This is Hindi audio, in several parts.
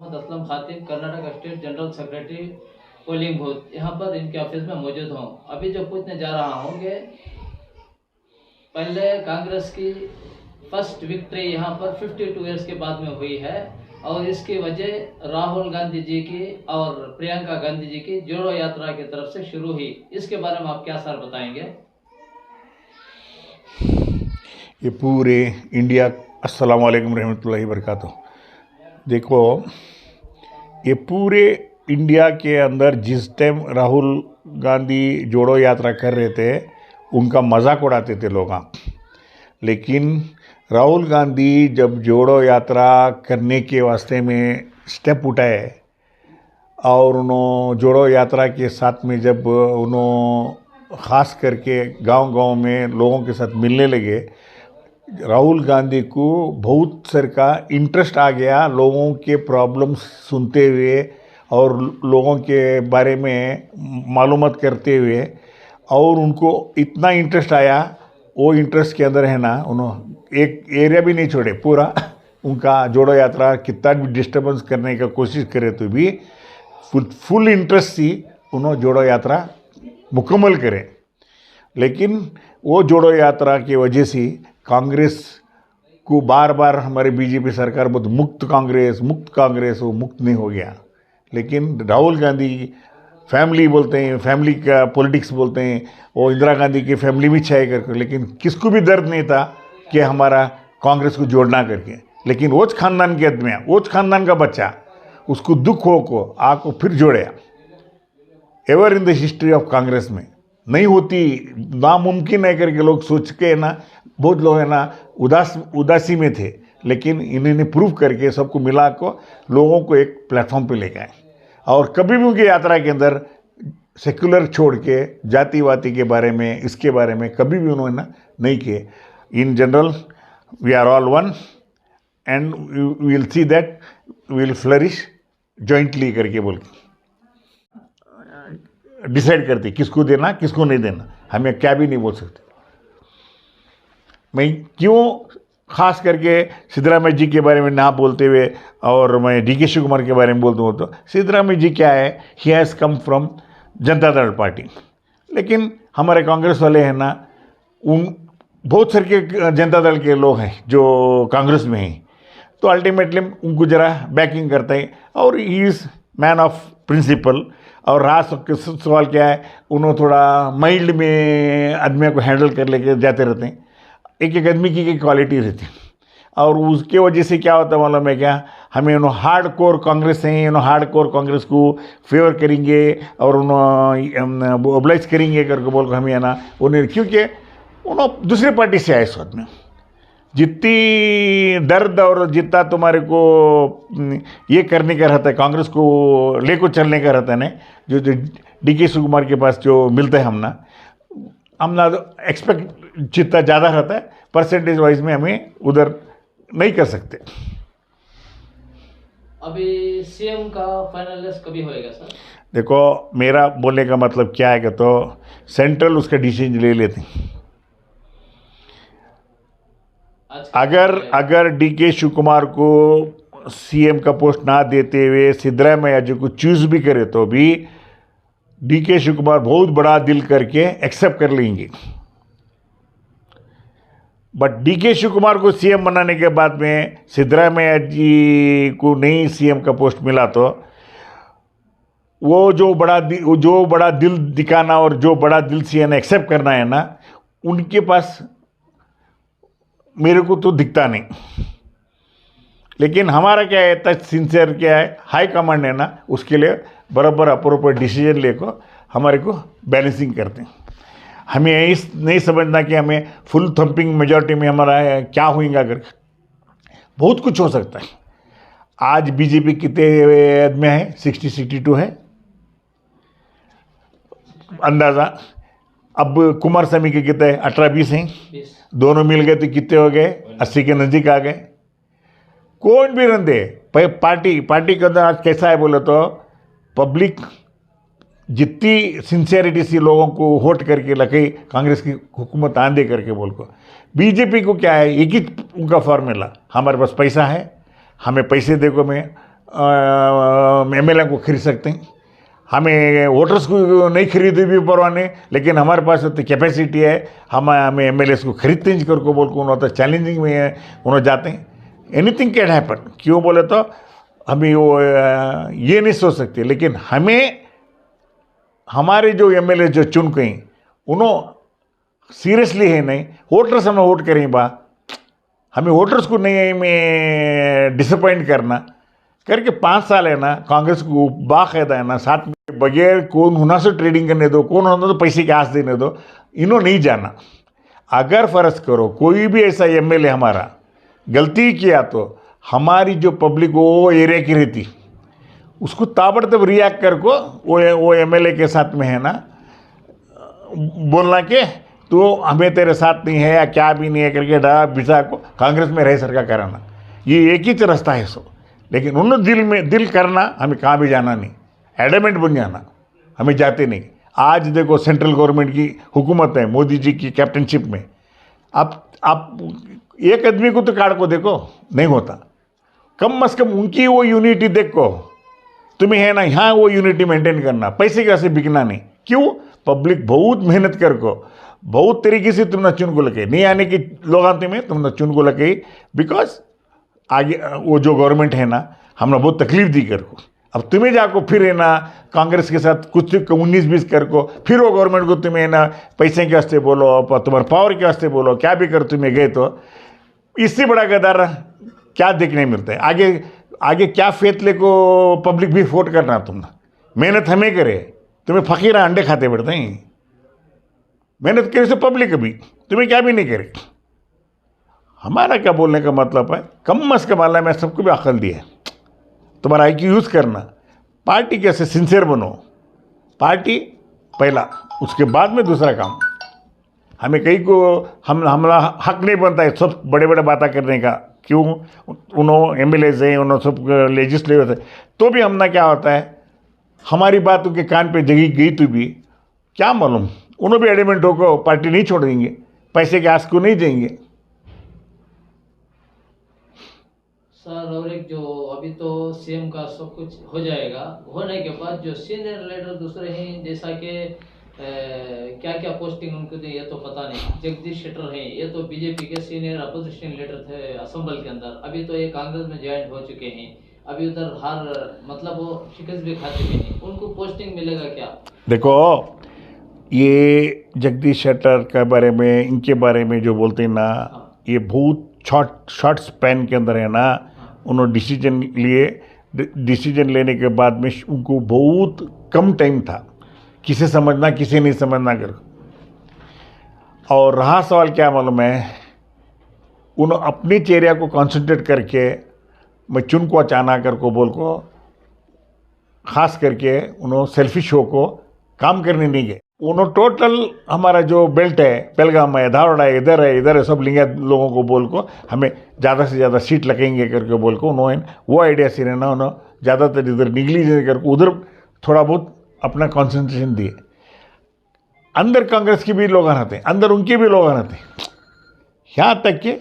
Aslam Khatib, Karnataka state general secretary polling booth, यहाँ पर इनके ऑफिस में मौजूद हूँ। अभी जो पूछने जा रहा हूँ कि पहले कांग्रेस की फर्स्ट विक्ट्री यहाँ पर 52 ईयर्स के बाद में हुई है और इसकी वजह राहुल गांधी जी की और प्रियंका गांधी जी की जोड़ो यात्रा की तरफ से शुरू हुई। इसके बारे में आप क्या सर बताएंगे? ये पूरे इंडिया, अस्सलाम वालेकुम रहमतुल्लाहि वबरकातुहू। देखो, ये पूरे इंडिया के अंदर जिस टाइम राहुल गांधी जोड़ो यात्रा कर रहे थे उनका मजाक उड़ाते थे लोग। लेकिन राहुल गांधी जब जोड़ो यात्रा करने के वास्ते में स्टेप उठाए और उन्होंने जोड़ो यात्रा के साथ में जब उन्होंने ख़ास करके गांव-गांव में लोगों के साथ मिलने लगे, राहुल गांधी को बहुत सर का इंटरेस्ट आ गया लोगों के प्रॉब्लम्स सुनते हुए और लोगों के बारे में मालूमात करते हुए, और उनको इतना इंटरेस्ट आया, वो इंटरेस्ट के अंदर है ना, उन्होंने एक एरिया भी नहीं छोड़े। पूरा उनका जोड़ो यात्रा कितना भी डिस्टर्बेंस करने का कोशिश करे तो भी फुल इंटरेस्ट थी उन्होंने जोड़ो यात्रा मुकम्मल करे। लेकिन वो जोड़ो यात्रा की वजह से कांग्रेस को बार बार हमारे बीजेपी सरकार बहुत मुक्त कांग्रेस वो मुक्त नहीं हो गया। लेकिन राहुल गांधी फैमिली बोलते हैं, फैमिली का पॉलिटिक्स बोलते हैं, वो इंदिरा गांधी की फैमिली भी छाए करके, लेकिन किसको भी दर्द नहीं था कि हमारा कांग्रेस को जोड़ना करके। लेकिन वो खानदान के आदमी, वो खानदान का बच्चा, उसको दुख हो को आको फिर जोड़े। Ever in the history of Congress में नहीं होती, नामुमकिन है करके लोग सोच के ना, बहुत लोग है ना उदासी में थे। लेकिन इन्होंने प्रूव करके सबको मिला को लोगों को एक प्लेटफॉर्म पे लेके आए। और कभी भी उनकी यात्रा के अंदर सेक्युलर छोड़ के जातिवादी के बारे में, इसके बारे में कभी भी उन्होंने नहीं किए। In general we are all one and we will see that we will flourish jointly करके बोल के डिसाइड करते किसको देना किसको नहीं देना। हमें क्या भी नहीं बोल सकते। मैं क्यों खास करके सिद्धरामैया जी के बारे में ना बोलते हुए और मैं डीके शिवकुमार के बारे में बोलता हूँ, तो सिद्धरामैया जी क्या है, he has come from Janata Dal party. लेकिन हमारे कांग्रेस वाले हैं ना, उन बहुत सारे के जनता दल के लोग हैं जो कांग्रेस में हैं, तो अल्टीमेटली उनको ज़रा बैकिंग करते हैं। और he is man of principle. और राज के सवाल क्या है, उन्होंने थोड़ा माइल्ड में आदमियों को हैंडल कर लेके जाते रहते हैं। एक एक आदमी की क्वालिटी रहती है और उसके वजह से क्या होता है मालूम है क्या, हमें उन्होंने हार्ड कोर कांग्रेस हैं, उन्होंने हार्ड कोर कांग्रेस को फेवर करेंगे और उन्होंने ओब्लाइज करेंगे करके बोल हमें है ना उन्हें, क्योंकि उन्होंने दूसरे पार्टी से आए। साथ में जितनी दर्द और जितना तुम्हारे को ये करने का रहता है, कांग्रेस को लेको चलने का रहता है ना, जो डीके शिवकुमार के पास जो मिलता है हम ना एक्सपेक्ट जितना ज़्यादा रहता है परसेंटेज वाइज में हमें उधर नहीं कर सकते। अभी सीएम का फाइनल लिस्ट कभी होएगा सर? देखो, मेरा बोलने का मतलब क्या है कि तो सेंट्रल उसका डिसीजन ले लेते हैं। अगर डीके शिवकुमार को सीएम का पोस्ट ना देते हुए सिद्धरामैया जी को चूज भी करे तो भी डीके शिवकुमार बहुत बड़ा दिल करके एक्सेप्ट कर लेंगे। बट डीके शिवकुमार को सीएम बनाने के बाद में सिद्धरामैया जी को नहीं सीएम का पोस्ट मिला तो वो जो बड़ा दिल दिखाना और जो बड़ा दिल से एक्सेप्ट करना है ना, उनके पास मेरे को तो दिखता नहीं। लेकिन हमारा क्या है, टच सिंसियर क्या है, हाई कमांड है ना, उसके लिए बराबर अप्रोप्रिएट डिसीजन लेकर हमारे को बैलेंसिंग करते हैं। हमें नहीं समझना कि हमें फुल थंपिंग मेजॉरिटी में हमारा क्या होगा करके, बहुत कुछ हो सकता है। आज बीजेपी कितने में है, 60-62 है अंदाज़ा। अब कुमारस्वामी के कितने 18-20 हैं, दोनों मिल गए तो कितने हो गए, 80 के नज़दीक आ गए। कौन भी रन दे, पार्टी के अंदर आज कैसा है बोले तो पब्लिक जितनी सिंसियरिटी से लोगों को वोट करके लगे कांग्रेस की हुकूमत आंदे करके बोल को, बीजेपी को क्या है, एक ही उनका फॉर्मूला, हमारे पास पैसा है, हमें पैसे देखो में एमएलए को खरीद सकते हैं। हमें वोटर्स को नहीं खरीदे भी परवाह नहीं, लेकिन हमारे पास तो कैपेसिटी है, हमें एमएलए को खरीदते हैं कर को बोल को उन्होंने तो चैलेंजिंग में है, उन्होंने जाते हैं। एनीथिंग कैन हैपन, क्यों बोले तो हमें वो ये नहीं सोच सकते, लेकिन हमें हमारे जो एमएलए जो चुन गए उन्होंने सीरियसली है नहीं, वोटर्स हमें वोट करें बा, हमें वोटर्स को नहीं में डिसअपॉइंट करना करके 5 साल है ना कांग्रेस को बाकायदा है ना साथ में बगैर कौन होना से ट्रेडिंग करने दो, कौन होना तो पैसे की आस देने दो, इन्हों नहीं जाना। अगर फर्ज करो कोई भी ऐसा एमएलए हमारा गलती किया तो हमारी जो पब्लिक वो एरिया की रहती उसको ताबड़तोड़ रिएक्ट कर को वो एमएलए के साथ में है ना बोलना के तो हमें तेरे साथ नहीं है या क्या भी नहीं है करके डरा बिठा को कांग्रेस में रह सरकार कराना, ये एक ही रास्ता है सो। लेकिन उन दिल करना, हमें कहाँ भी जाना नहीं, एडमेंट बन जाना, हमें जाते नहीं। आज देखो सेंट्रल गवर्नमेंट की हुकूमत है, मोदी जी की कैप्टनशिप में, आप एक आदमी को तो कार्ड को देखो नहीं होता, कम से कम उनकी वो यूनिटी देखो, तुम्हें है ना यहाँ वो यूनिटी मेंटेन करना, पैसे कैसे बिकना नहीं। क्यों? पब्लिक बहुत मेहनत कर को बहुत तरीके से तुमने चुन को लगे नहीं आने की लोग में तुमने चुन को लगे, बिकॉज आगे वो जो गवर्नमेंट है ना हमने बहुत तकलीफ दी कर को। अब तुम्हें जाको फिर है ना कांग्रेस के साथ कुछ 19-20 कर को फिर वो गवर्नमेंट को तुम्हें है ना पैसे के वास्ते बोलो, तुम्हारे पावर के वास्ते बोलो, क्या भी कर तुम्हें गए तो इससे बड़ा गद्दार क्या देखने मिलता है। आगे क्या फेतले को पब्लिक भी वोट करना, तुमने मेहनत हमें करे, तुम्हें फकीर अंडे खाते पड़ते हैं, मेहनत करे से पब्लिक भी तुम्हें क्या भी नहीं करे। हमारा क्या बोलने का मतलब है, कम से कम अल्लाह में सबको भी अकल दी है, तुम्हारा आईक्यू यूज़ करना, पार्टी कैसे सिंसियर बनो, पार्टी पहला, उसके बाद में दूसरा काम। हमें कहीं को हमारा हक नहीं बनता है सब बड़े बड़े बातें करने का, क्यों? उन्होंने एमएलएज हैं, उन्होंने सब लेजिस्लेटिव है, तो भी हमने क्या होता है हमारी बात उनके कान पे जगी गई तो भी क्या मालूम उन्होंने भी एडमेंट होकर पार्टी नहीं छोड़ देंगे, पैसे के आस को नहीं देंगे। सर और एक जो अभी तो सीएम का सब कुछ हो जाएगा, होने के बाद जो सीनियर लीडर दूसरे हैं जैसा कि क्या क्या पोस्टिंग उनको दी ये तो पता नहीं। जगदीश शेट्टर हैं, ये तो बीजेपी के सीनियर अपोजिशन लीडर थे असम्बल के अंदर, अभी तो ये कांग्रेस में ज्वाइन हो चुके हैं, अभी उधर हार मतलब वो शिकस्त भी खा चुके हैं, उनको पोस्टिंग मिलेगा क्या? देखो ये जगदीश शेट्टर के बारे में, इनके बारे में जो बोलते हैं ना, ये बहुत शॉर्ट स्पैन के अंदर है ना उन्होंने डिसीजन लेने के बाद में उनको बहुत कम टाइम था, किसे समझना किसे नहीं समझना कर। और रहा सवाल क्या मालूम है, उन्होंने अपनी चेहरे को कंसंट्रेट करके मैं चुन को अचाना कर को बोल को खास करके उन्होंने सेल्फिश हो को काम करने नहीं गए। उन्होंने टोटल हमारा जो बेल्ट है, पेलगाम है, धारवाड़ है, इधर है सब लिंगायत लोगों को बोल को हमें ज़्यादा से ज़्यादा सीट लगेंगे करके बोल को उन्होंने वो आइडिया से रहना, उन्होंने ज़्यादातर इधर निगली करके उधर थोड़ा बहुत अपना कॉन्सेंट्रेशन दिए। अंदर कांग्रेस के भी लोग आते, अंदर उनके भी लोग आते, यहाँ तक कि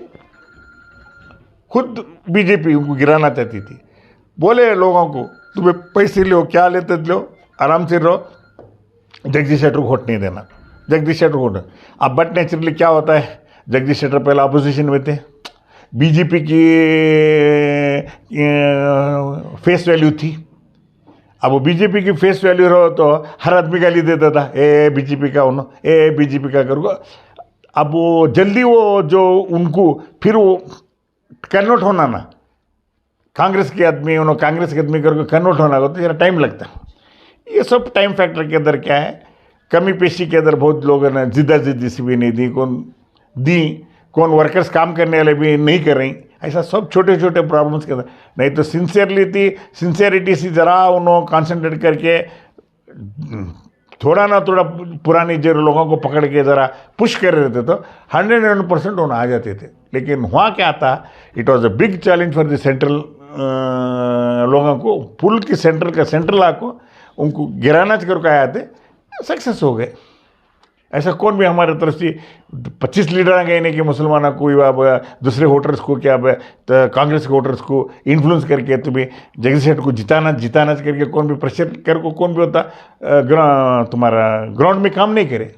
खुद बीजेपी उनको गिराना चाहती थी। बोले लोगों को तुम्हें पैसे लो, क्या लेते लो, आराम से रहो, जगदीश शेट्टर को वोट नहीं देना, जगदीश शेट्टर को। अब बट नेचुरली क्या होता है, जगदीश शेट्टर पहले अपोजिशन में थे, बीजेपी की फेस वैल्यू थी। अब वो बीजेपी की फेस वैल्यू रहो तो हर आदमी गाली देता था, ए बीजेपी का होना, ए बीजेपी का करो। अब वो जल्दी वो जो उनको फिर वो कन्वर्ट होना ना, कांग्रेस के आदमी उन्होंने कांग्रेस के आदमी करके कन्वर्ट होना हो तो जरा टाइम लगता है। ये सब टाइम फैक्टर के अंदर क्या है, कमी पेशी के अंदर बहुत लोगों ने जिद्दी सी भी नहीं दी, कौन वर्कर्स काम करने वाले भी नहीं कर रही, ऐसा सब छोटे छोटे प्रॉब्लम्स के अंदर। नहीं तो सिंसियरिटी से ज़रा उन्होंने कॉन्सेंट्रेट करके थोड़ा ना थोड़ा पुरानी जो लोगों को पकड़ के ज़रा पुश कर रहे थे तो 100% होना आ जाते थे। लेकिन वहाँ क्या था, it was a big challenge for the central लोगों को, पुल की सेंट्रल आको उनको गिराना करके आए थे, सक्सेस हो गए। ऐसा कौन भी हमारे तरफ से 25 लीडर गए नहीं कि मुसलमानों को अब दूसरे वोटर्स को क्या अब तो कांग्रेस के वोटर्स को इन्फ्लुएंस करके तुम्हें जगदीश शेट्टी को जिताना करके कौन भी प्रेशर कर को कौन भी होता तुम्हारा ग्राउंड में काम नहीं करे,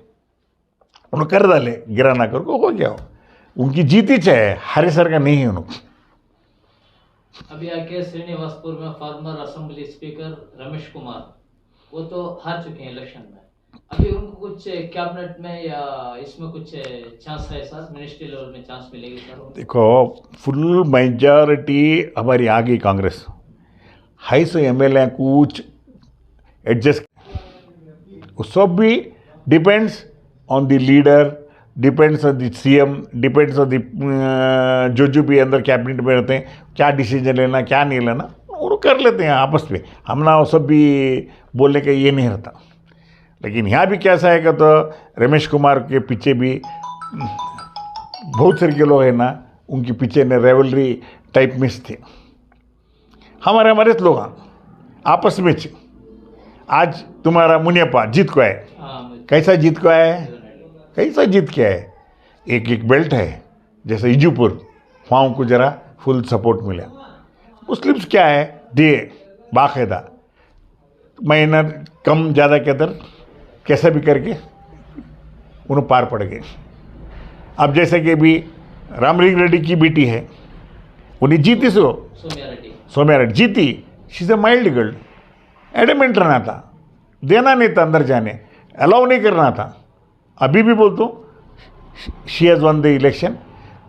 उन्होंने कर डाले गिराना कर को हो गया हो, उनकी जीत ही चाहे हरे सर का नहीं है उन्होंने। अभी आके श्रीनिवासपुर में farmer assembly speaker Ramesh Kumar वो तो हार चुके हैं इलेक्शन में, अभी उनको कुछ कैबिनेट में या इसमें कुछ चांस है सर, मिनिस्ट्री लेवल में चांस मिलेगी सर? देखो फुल मेजॉरिटी हमारी आ गई कांग्रेस, हाई से एमएलए कुछ एडजस्ट, सब भी depends on the leader, depends on the CM, depends on the जो भी अंदर कैबिनेट में रहते हैं क्या डिसीजन लेना क्या नहीं लेना वो कर लेते हैं आपस में, हम ना वो सब भी बोलने का ये नहीं रहता। लेकिन यहाँ भी कैसा है कि तो रमेश कुमार के पीछे भी बहुत सारे के लोग हैं ना, उनके पीछे ने रेवलरी टाइप में थे, हमारे लोग आपस में। आज तुम्हारा मुनियप्पा जीत को है, कैसा जीत को है, कैसा जीत के है, एक बेल्ट है जैसे इजूपुर वहाँ को जरा फुल सपोर्ट मिला। मुस्लिम्स क्या है दिए बाकायदा महीना कम ज़्यादा के अंदर कैसा भी करके उन्हें पार पड़ गए। अब जैसे कि अभी रामलिंग रेड्डी की बेटी है, उन्हें जीती सोम्या रेड्डी जीती, she is a mild girl, adamant रहना था, देना नहीं था अंदर जाने, अलाउ नहीं करना था। अभी भी बोलता हूँ she has won the election,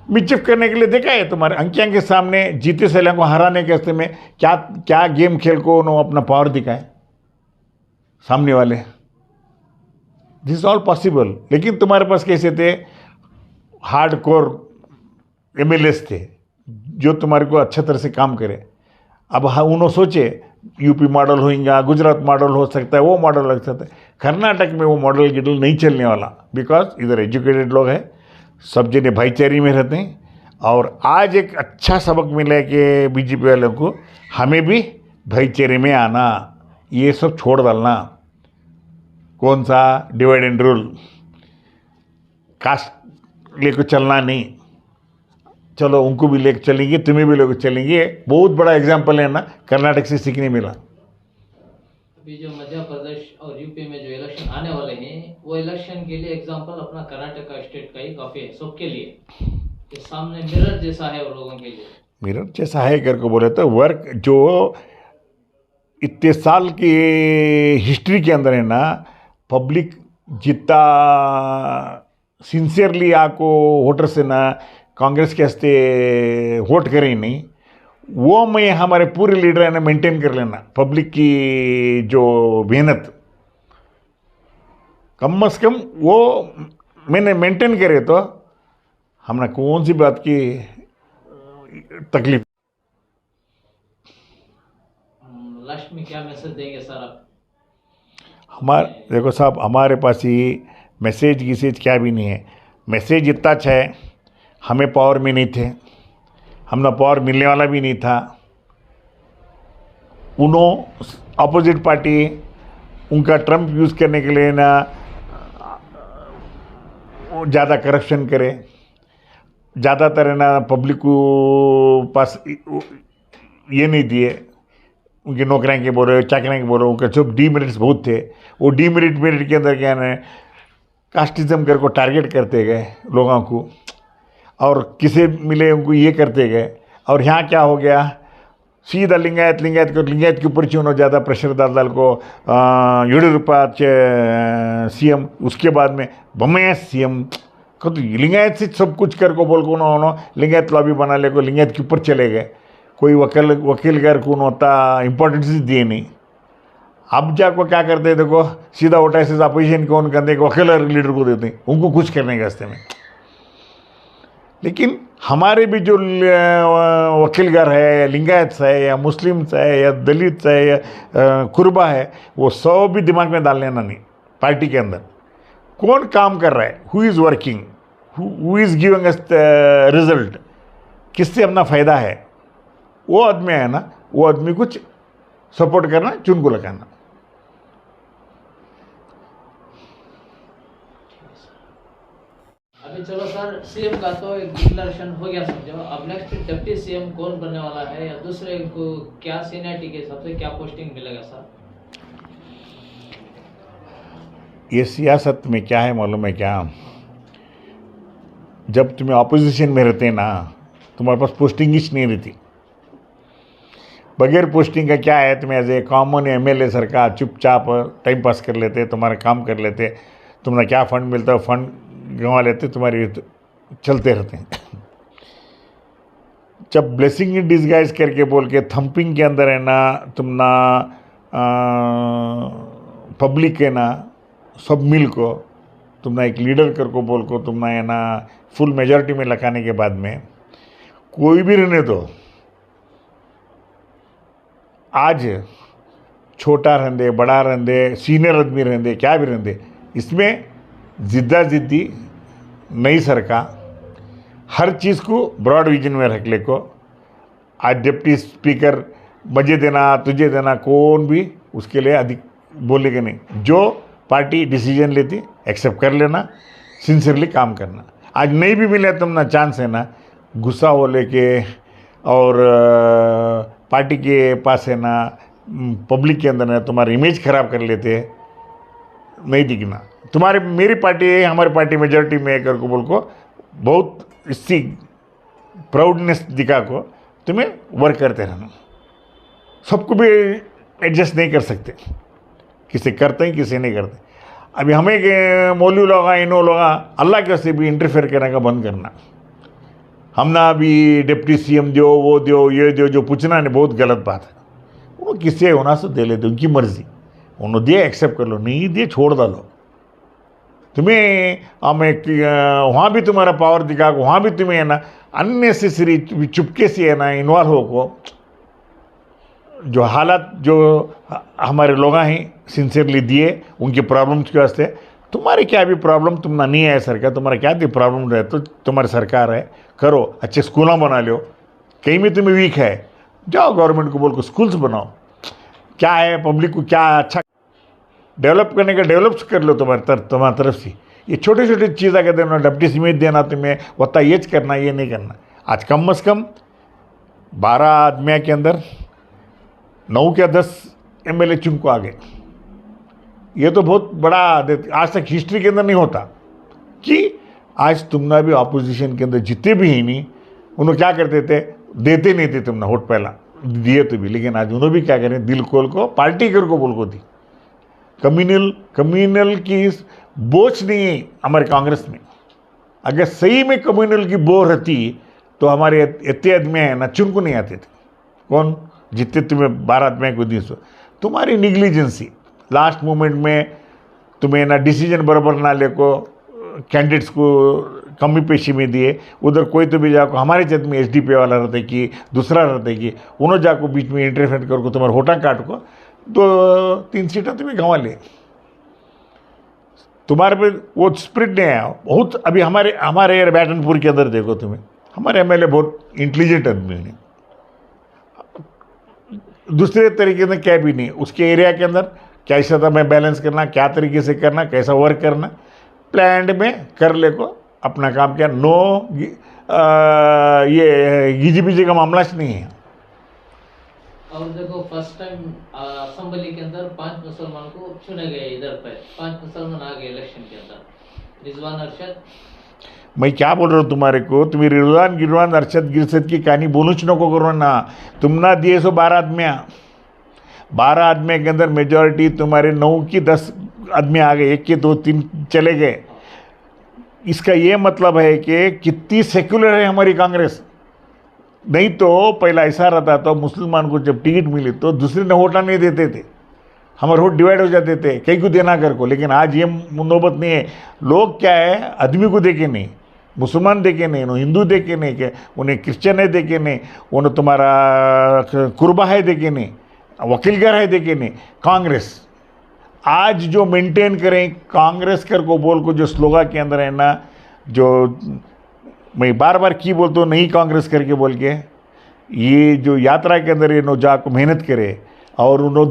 मिचअप करने के लिए देखा है तुम्हारे अंकियां के सामने जीते सैलां को हराने के रास्ते में क्या क्या गेम खेल को उन्होंने अपना पावर दिखाए सामने वाले, दिस इज ऑल पॉसिबल। लेकिन तुम्हारे पास कैसे थे हार्ड कोर एमएलएस थे जो तुम्हारे को अच्छा तरह से काम करे। अब उन्होंने सोचे यूपी मॉडल होगा, गुजरात मॉडल हो सकता है, वो मॉडल लग सकता है, कर्नाटक में वो मॉडल गिडल नहीं चलने वाला, बिकॉज इधर एजुकेटेड लोग हैं, सब जने भाईचारे में रहते हैं। और आज एक अच्छा सबक मिला है कि बीजेपी वालों को हमें भी भाईचारे में आना, ये सब छोड़ डालना, कौन सा डिवाइड एंड रूल, कास्ट लेकर चलना नहीं, चलो उनको भी लेकर चलेंगे तुम्हें भी लेकर चलेंगे। बहुत बड़ा एग्जाम्पल है ना, कर्नाटक से सीखने मिला। अभी जो मध्य प्रदेश और यूपी में जो इलेक्शन आने वाले हैं वो इलेक्शन के लिए एग्जांपल अपना कर्नाटक का स्टेट का ही काफी है सबके लिए, ये सामने मिरर जैसा है वो लोगों के लिए, मिरर जैसा है करके बोले तो वर्क जो इतने साल की हिस्ट्री के अंदर है ना, पब्लिक जितना सिंसियरली आपको वोटर से ना कांग्रेस के हस्ते वोट करें नहीं, वो मैं हमारे पूरे लीडर है ना मेंटेन कर लेना, पब्लिक की जो मेहनत कम से कम वो मैंने मेंटेन करे तो हमने कौन सी बात की तकलीफ। लास्ट में क्या मैसेज देंगे सर आप? देखो साहब, हमारे पास ही मैसेज गिसेज क्या भी नहीं है, मैसेज इतना अच्छा है, हमें पावर में नहीं थे, हमने पावर मिलने वाला भी नहीं था, उन्होंने अपोजिट पार्टी उनका ट्रम्प यूज़ करने के लिए ना ज़्यादा करप्शन करे, ज़्यादातर है ना पब्लिक को पास ये नहीं दिए, उनकी नौकरियाँ के बोल रहे चाकरियाँ के बोल रहे, उनके सब डीमेरिट्स बहुत थे, वो मेरिट के अंदर क्या है कास्टिज्म कर को टारगेट करते गए लोगों को, और किसे मिले उनको ये करते गए। और यहाँ क्या हो गया, सीधा लिंगायत के ऊपर उन्होंने ज़्यादा प्रेशर डाल को येडियुरप्पा सीएम, उसके बाद में बम्मैया सीएम तो लिंगायत से सब कुछ कर को बोल को उन्होंने लिंगायत लॉबी बना ले को लिंगायत के ऊपर चले गए, कोई वकील घर को होता इम्पोर्टेंस दिए नहीं। अब जाको क्या करते हैं देखो, सीधा उठा से अपोजिशन को उन करते वकील लीडर को देते हैं, उनको कुछ करने के रास्ते में। लेकिन हमारे भी जो वकील घर है, लिंगायत है या मुस्लिम्स है या दलित है या कुर्बा है, वो सब भी दिमाग में डाल लेना नहीं, पार्टी के अंदर कौन काम कर रहा है, who is working, who is giving us result, किससे अपना फ़ायदा है, वो आदमी है ना, वो आदमी कुछ सपोर्ट करना, चुन को लगाना। अभी चलो सर, सीएम का तो एक डिक्लेरेशन हो गया समझो, अब नेक्स्ट डिप्टी सीएम कौन बनने वाला है, या दूसरे को क्या सीनियरिटी के हिसाब से क्या पोस्टिंग मिलेगा सर? ये सियासत में क्या है मालूम है क्या, जब तुम्हें ऑपोजिशन में रहते ना, तुम्हारे पास पोस्टिंग ही नहीं रहती। बगैर पोस्टिंग का क्या है, तुम्हें एज ए कॉमन एमएलए सरकार चुपचाप टाइम पास कर लेते, तुम्हारा काम कर लेते, तुम्हारा क्या फंड मिलता है फंड गंवा लेते, तुम्हारी चलते रहते हैं। जब ब्लेसिंग इन डिस्गाइज करके बोल के थंपिंग के अंदर है ना, तुम ना पब्लिक है ना सब मिल को तुम ना एक लीडर कर को बोल को तुम ना है ना फुल मेजॉरिटी में लगाने के बाद में कोई भी रहने दो, आज छोटा रहंदे बड़ा रहंदे सीनियर आदमी रहंदे क्या भी रहंदे, इसमें जिद्दा जिद्दी नई सरकार हर चीज़ को ब्रॉड विजन में रख ले को। आज डिप्टी स्पीकर मुझे देना तुझे देना कौन भी उसके लिए अधिक बोलेगा नहीं, जो पार्टी डिसीजन लेती एक्सेप्ट कर लेना, सिंसियरली काम करना। आज नहीं भी मिले तुम ना चांस है ना, गुस्सा हो लेके और पार्टी के पास है ना पब्लिक के अंदर है तुम्हारी इमेज खराब कर लेते, नहीं दिखना। तुम्हारी मेरी पार्टी है, हमारी पार्टी मेजॉरिटी में कर को बोल को बहुत इससी प्राउडनेस दिखा को तुम्हें वर्क करते रहना। सबको भी एडजस्ट नहीं कर सकते, किसी करते हैं किसी नहीं करते। अभी हमें मौलवी लोग इनो लोग अल्लाह के से भी इंटरफेयर करने का बंद करना। हम ना अभी डिप्टी सीएम दो वो दो ये दो जो पूछना नहीं, बहुत गलत बात है। वो किसी होना से दे लेते, उनकी मर्जी, उन्होंने दिए एक्सेप्ट कर लो, नहीं दिए छोड़ डालो। तुम्हें हमें वहाँ भी तुम्हारा पावर दिखा, वहाँ भी तुम्हें है ना अननेसेसरी चुपके से है ना इन्वॉल्व हो को, जो हालात जो हमारे लोग हैं सिंसियरली दिए उनके प्रॉब्लम्स के वास्ते। तुम्हारे क्या भी प्रॉब्लम तुम ना नहीं है सरकार, तुम्हारा क्या भी प्रॉब्लम रहे तो तुम्हारी सरकार है, करो, अच्छे स्कूल बना लो। कहीं भी तुम्हें वीक है जाओ गवर्नमेंट को बोल को स्कूल्स बनाओ, क्या है पब्लिक को क्या अच्छा डेवलप करने का डेवलप कर लो तुम्हारी तरफ से। ये छोटे छोटे चीज़ कहते हैं डिप्टी सीएम देना तुम्हें वत्ता ये करना ये नहीं करना। आज कम से कम 12 आदमियों के अंदर 9 या 10 एमएलए चुन को आ गए। ये तो बहुत बड़ा आज तक हिस्ट्री के अंदर नहीं होता कि आज तुमने भी ऑपोजिशन के अंदर जितने भी ही नहीं उन्होंने क्या करते थे, देते नहीं थे तुमने वोट पहला दिए तो भी, लेकिन आज उन्होंने भी क्या करें दिल खोल को पार्टी कर को बोल को दी। कम्युनल की बोझ नहीं है हमारे कांग्रेस में। अगर सही में कम्युनल की बोझ रहती तो हमारे इतने आदमी है ना चुन को नहीं आते थे। कौन जितने तुम्हें 12 आदमी को दी, तुम्हारी निग्लिजेंसी लास्ट मोमेंट में तुम्हें ना डिसीजन बराबर ना ले को कैंडिडेट्स को कमी पेशी में दिए। उधर कोई तो भी जाको हमारे जद में एसडीपी वाला रहते कि दूसरा रहते कि उन्होंने जाको बीच में इंटरफेयर कर को तुम्हारे होटा काट को 2-3 सीटें तुम्हें गंवा ले। तुम्हारे पे वो स्प्रिट नहीं आया बहुत। अभी हमारे बैटनपुर के अंदर देखो तुम्हें, हमारे एमएलए बहुत इंटेलिजेंट आदमी है, दूसरे तरीके से क्या भी नहीं, उसके एरिया के अंदर कैसा था मैं बैलेंस करना, क्या तरीके से करना, कैसा वर्क करना, प्लान में कर ले को अपना काम किया। नो ये गिजी बिजी का मामला नहीं है। और देखो फर्स्ट टाइम असेंबली के अंदर 5 मुसलमान को चुने गए, इधर पे 5 मुसलमान आ गए इलेक्शन के अंदर। रिजवान अरशद, मैं क्या बोल रहा हूँ तुम्हारे को, तुम्हें रिजवान अरशद गिरसद की कहानी बोलूच नको करो ना। तुम ना दिए सो 12 आदमियाँ के अंदर मेजॉरिटी तुम्हारे 9 की 10 आदमी आ गए, 1 के 2-3 चले गए। इसका ये मतलब है कि कितनी सेक्युलर है हमारी कांग्रेस। नहीं तो पहला ऐसा रहता तो मुसलमान को जब टिकट मिली तो दूसरे ने वोटा नहीं देते थे, हमारे वोट डिवाइड हो जाते थे कहीं को देना कर को। लेकिन आज ये नौबत नहीं है। लोग क्या है आदमी को देखे नहीं, मुसलमान देखे नहीं, उन्हें हिंदू देखे नहीं, के उन्हें क्रिश्चियन है देखे नहीं, उन्हें तुम्हारा कुर्बा है देखे नहीं, वकीलगर है देखे नहीं। कांग्रेस आज जो मेंटेन करें कांग्रेस कर को बोल को जो स्लोगन के अंदर है ना, जो मैं बार बार की बोलता हूँ नहीं कांग्रेस करके बोल के, ये जो यात्रा के अंदर ये नो जाको मेहनत करे और उन्होंने